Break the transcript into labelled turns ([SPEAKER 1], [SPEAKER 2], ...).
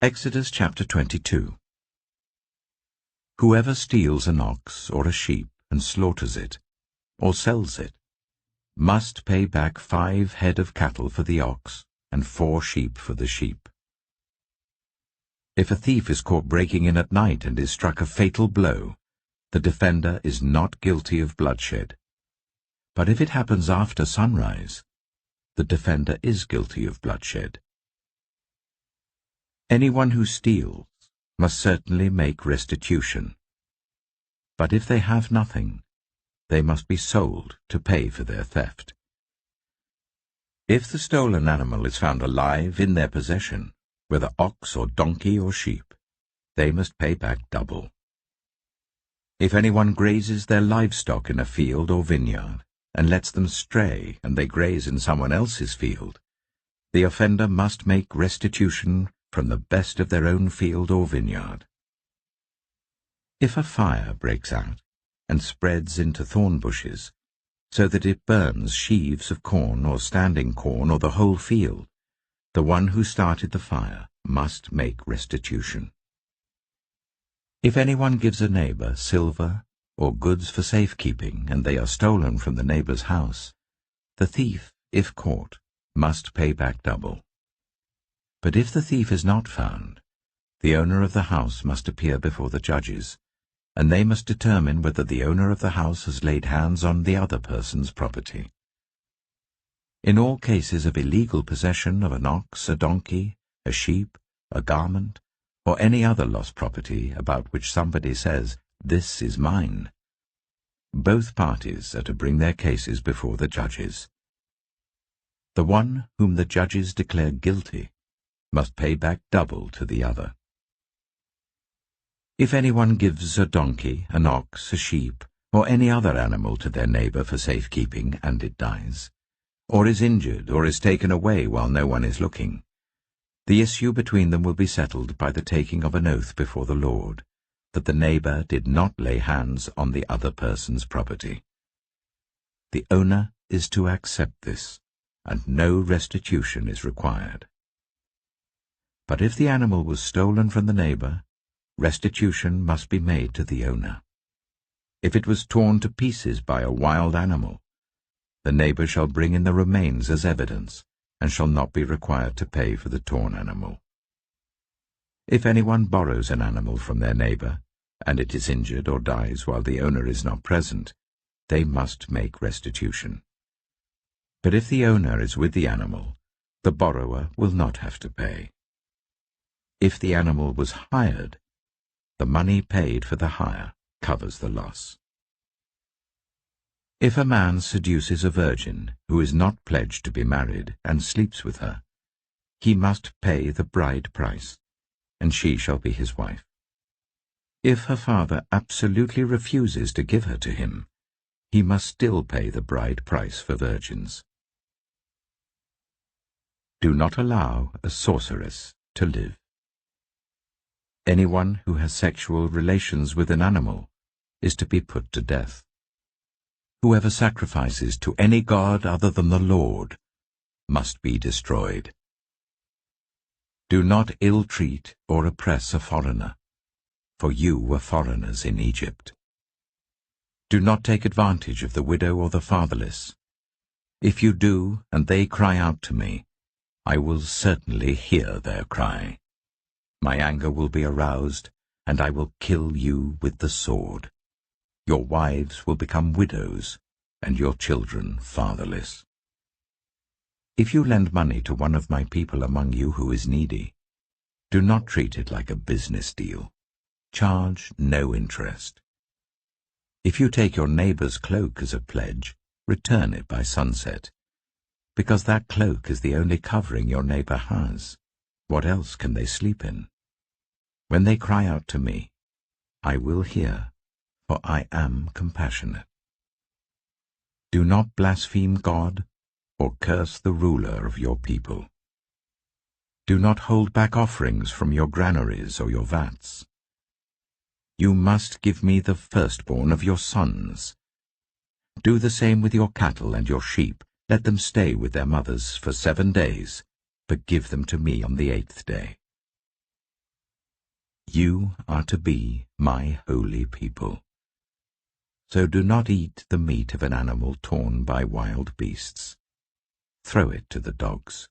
[SPEAKER 1] Exodus chapter 22. Whoever steals an ox or a sheep and slaughters it, or sells it, must pay back 5 head of cattle for the ox and 4 sheep for the sheep. If a thief is caught breaking in at night and is struck a fatal blow, the defender is not guilty of bloodshed. But if it happens after sunrise, the defender is guilty of bloodshed. Anyone who steals must certainly make restitution. But if they have nothing, they must be sold to pay for their theft. If the stolen animal is found alive in their possession, whether ox or donkey or sheep, they must pay back double. If anyone grazes their livestock in a field or vineyard, and lets them stray and they graze in someone else's field, the offender must make restitution from the best of their own field or vineyard. If a fire breaks out and spreads into thorn bushes, so that it burns sheaves of corn or standing corn or the whole field, the one who started the fire must make restitution. If anyone gives a neighbor silver or goods for safekeeping and they are stolen from the neighbor's house, the thief, if caught, must pay back double. But if the thief is not found, the owner of the house must appear before the judges, and they must determine whether the owner of the house has laid hands on the other person's property. In all cases of illegal possession of an ox, a donkey, a sheep, a garment, or any other lost property about which somebody says, "This is mine," both parties are to bring their cases before the judges. The one whom the judges declare guilty must pay back double to the other. If anyone gives a donkey, an ox, a sheep, or any other animal to their neighbor for safekeeping, and it dies, or is injured, or is taken away while no one is looking, the issue between them will be settled by the taking of an oath before the Lord, that the neighbor did not lay hands on the other person's property. The owner is to accept this, and no restitution is required. But if the animal was stolen from the neighbor, restitution must be made to the owner. If it was torn to pieces by a wild animal, the neighbor shall bring in the remains as evidence, and shall not be required to pay for the torn animal. If anyone borrows an animal from their neighbor, and it is injured or dies while the owner is not present, they must make restitution. But if the owner is with the animal, the borrower will not have to pay. If the animal was hired, the money paid for the hire covers the loss. If a man seduces a virgin who is not pledged to be married and sleeps with her, he must pay the bride price, and she shall be his wife. If her father absolutely refuses to give her to him, he must still pay the bride price for virgins. Do not allow a sorceress to live. Anyone who has sexual relations with an animal is to be put to death. Whoever sacrifices to any god other than the Lord must be destroyed. Do not ill-treat or oppress a foreigner, for you were foreigners in Egypt. Do not take advantage of the widow or the fatherless. If you do, and they cry out to me, I will certainly hear their cry. My anger will be aroused, and I will kill you with the sword. Your wives will become widows, and your children fatherless. If you lend money to one of my people among you who is needy, do not treat it like a business deal. Charge no interest. If you take your neighbor's cloak as a pledge, return it by sunset, because that cloak is the only covering your neighbor has. What else can they sleep in? When they cry out to me, I will hear, for I am compassionate. Do not blaspheme God or curse the ruler of your people. Do not hold back offerings from your granaries or your vats. You must give me the firstborn of your sons. Do the same with your cattle and your sheep. Let them stay with their mothers for 7 days, but give them to me on the 8th day. You are to be my holy people. So do not eat the meat of an animal torn by wild beasts. Throw it to the dogs.